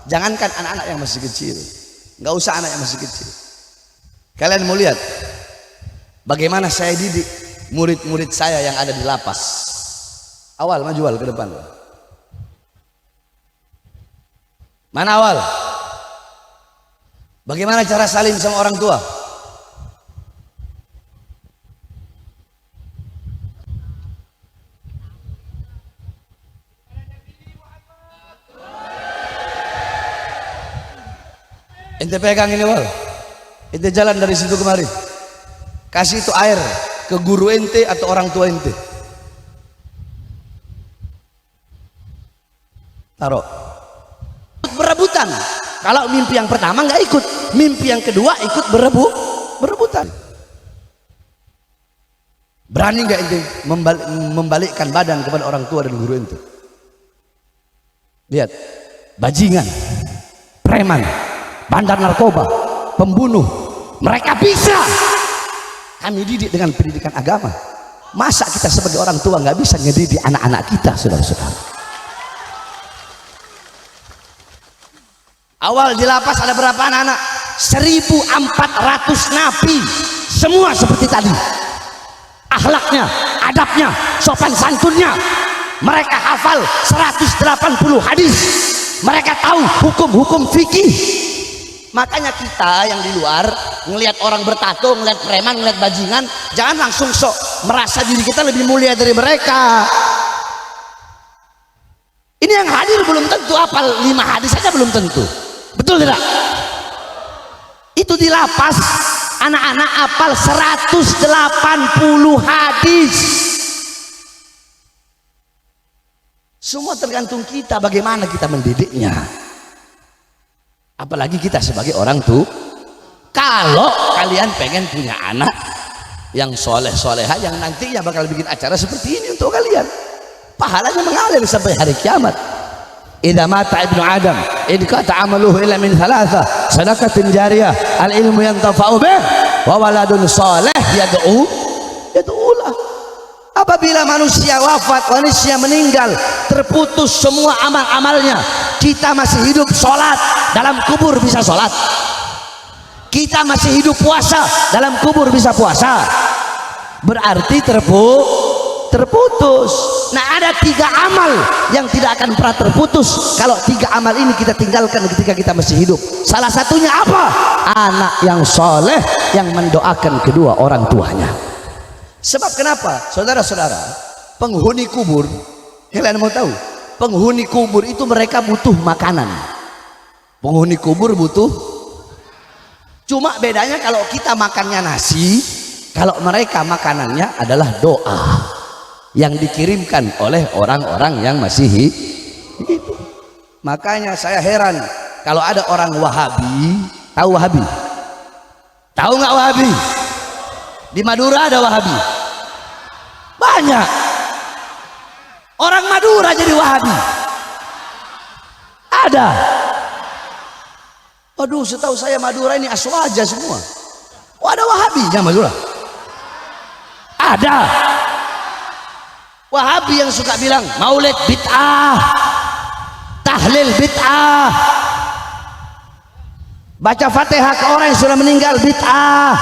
Jangankan anak-anak yang masih kecil, nggak usah anak yang masih kecil. Kalian mau lihat bagaimana saya didik murid-murid saya yang ada di lapas. Awal, maju Awal ke depan. Mana Awal? Bagaimana cara salim sama orang tua? Ente pegang ini Wal, ente jalan dari situ kemari, kasih itu air ke guru ente atau orang tua ente, taruh. Berebutan. Kalau mimpi yang pertama nggak ikut, mimpi yang kedua ikut berebutan. Berani nggak ente membalikkan badan kepada orang tua dan guru ente? Lihat, bajingan, preman, bandar narkoba, pembunuh, mereka bisa kami didik dengan pendidikan agama. Masa kita sebagai orang tua nggak bisa ngedidik anak-anak kita, saudara-saudara? Awal di lapas ada berapa anak-anak? 1.400 napi, semua seperti tadi. Akhlaknya, adabnya, sopan santunnya, mereka hafal 180 hadis, mereka tahu hukum-hukum fikih. Makanya kita yang di luar ngelihat orang bertato, ngelihat preman, ngelihat bajingan, jangan langsung sok merasa diri kita lebih mulia dari mereka. Ini yang hadir belum tentu hafal 5 hadis saja, belum tentu. Betul tidak? Itu di lapas anak-anak hafal 180 hadis. Semua tergantung kita bagaimana kita mendidiknya. Apalagi kita sebagai orang tua. Kalau kalian pengen punya anak yang soleh-soleha, yang nantinya bakal bikin acara seperti ini untuk kalian, pahalanya mengalir sampai hari kiamat. Idza mata ibnu Adam idqata amaluhu illa min thalatha sadaqatin jariyah al ilmu yantafa'u bih wa waladun salih yad'ulah. Apabila manusia wafat, manusia meninggal, terputus semua amal-amalnya. Kita masih hidup sholat, dalam kubur bisa sholat. Kita masih hidup puasa, dalam kubur bisa puasa. Berarti terputus. Nah, ada 3 amal yang tidak akan pernah terputus kalau 3 amal ini kita tinggalkan ketika kita masih hidup. Salah satunya apa? Anak yang soleh yang mendoakan kedua orang tuanya. Sebab kenapa? Saudara-saudara, penghuni kubur, kalian mau tahu? Penghuni kubur itu mereka butuh makanan. Penghuni kubur butuh. Cuma bedanya kalau kita makannya nasi, kalau mereka makanannya adalah doa yang dikirimkan oleh orang-orang yang masih hidup. Makanya saya heran kalau ada orang Wahabi. Tahu Wahabi? Tahu nggak Wahabi? Di Madura ada Wahabi banyak. Orang Madura jadi Wahabi ada. Aduh, setahu saya Madura ini aswaja semua. Oh, ada Wahabinya Madura? Ada Wahabi yang suka bilang maulid bid'ah, tahlil bid'ah, baca Fatihah ke orang yang sudah meninggal bid'ah,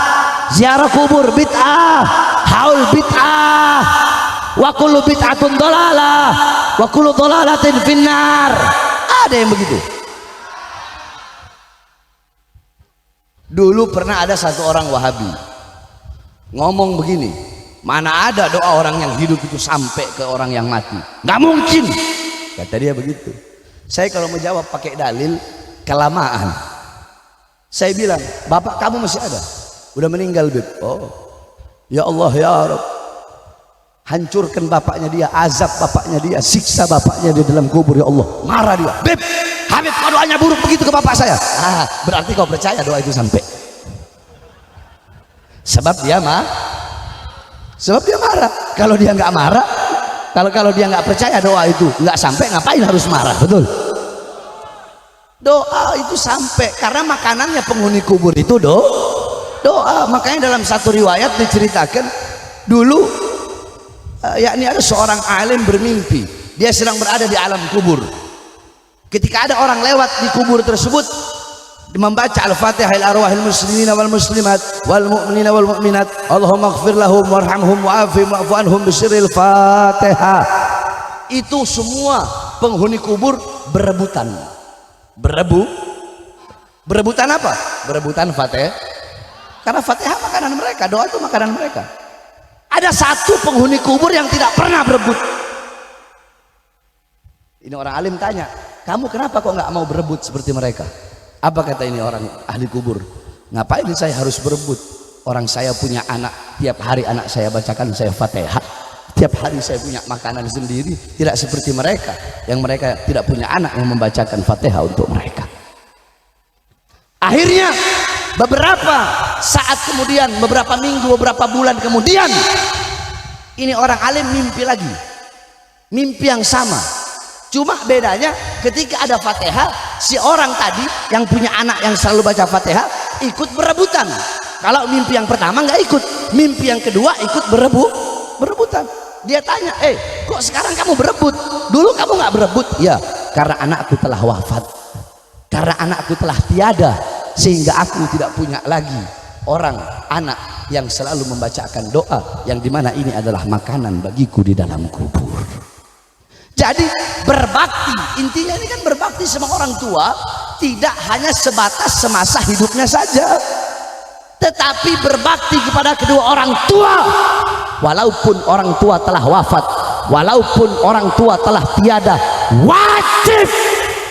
ziarah kubur bid'ah, haul bid'ah, wa kullu bid'atun dhalalah wa kullu dhalalatin finnar. Ada yang begitu. Dulu pernah ada satu orang Wahabi ngomong begini, mana ada doa orang yang hidup itu sampai ke orang yang mati, nggak mungkin, kata dia begitu. Saya kalau menjawab pakai dalil kelamaan. Saya bilang, bapak kamu masih ada? Udah meninggal, Beb. Oh, ya Allah ya Rabb, hancurkan bapaknya dia, azab bapaknya dia, siksa bapaknya di dalam kubur ya Allah. Marah dia, Beb, Habib kau doanya buruk begitu ke bapak saya. Berarti kau percaya doa itu sampai. Sebab dia marah. Kalau dia nggak marah, kalau dia nggak percaya doa itu nggak sampai, ngapain harus marah? Betul. Doa itu sampai karena makanannya penghuni kubur itu doa. Makanya dalam satu riwayat diceritakan dulu, yakni ada seorang alim bermimpi, dia sedang berada di alam kubur. ketika ada orang lewat di kubur tersebut membaca al-fatihah ila arwahil muslimin wal muslimat wal mu'minina wal mu'minat Allahumma ighfir lahum warhamhum wa'afihim wa'fu anhum bisirril fatihah, itu semua penghuni kubur berebutan. Berebutan apa? Berebutan fatihah, karena fatihah makanan mereka, doa itu makanan mereka. Ada satu penghuni kubur yang tidak pernah berebut. Ini orang alim tanya, kamu kenapa kok nggak mau berebut seperti mereka? Apa kata ini orang ahli kubur? Ngapain saya harus berebut? Orang saya punya anak, tiap hari anak saya bacakan saya fatihah, tiap hari saya punya makanan sendiri, tidak seperti mereka yang mereka tidak punya anak yang membacakan fatihah untuk mereka. Akhirnya beberapa saat kemudian, beberapa minggu, beberapa bulan kemudian, ini orang alim mimpi lagi, mimpi yang sama. Cuma bedanya ketika ada fatihah, si orang tadi yang punya anak yang selalu baca fatihah ikut berebutan. Kalau mimpi yang pertama nggak ikut, mimpi yang kedua ikut berebutan. Dia tanya, kok sekarang kamu berebut? Dulu kamu nggak berebut? Ya, karena anakku telah wafat, karena anakku telah tiada, sehingga aku tidak punya lagi orang anak yang selalu membacakan doa, yang dimana ini adalah makanan bagiku di dalam kubur. Jadi berbakti, intinya ini kan berbakti sama orang tua tidak hanya sebatas semasa hidupnya saja, tetapi berbakti kepada kedua orang tua walaupun orang tua telah wafat, walaupun orang tua telah tiada. Wajib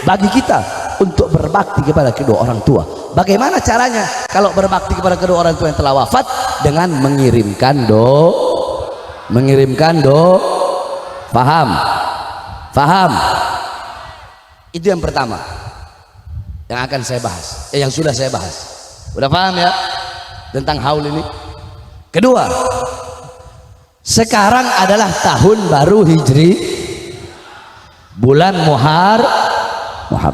bagi kita untuk berbakti kepada kedua orang tua. Bagaimana caranya kalau berbakti kepada kedua orang tua yang telah wafat? Dengan mengirimkan Paham? Itu yang pertama yang akan saya bahas, yang sudah saya bahas. Udah paham ya tentang haul ini? Kedua, sekarang adalah tahun baru Hijri, bulan Muharram.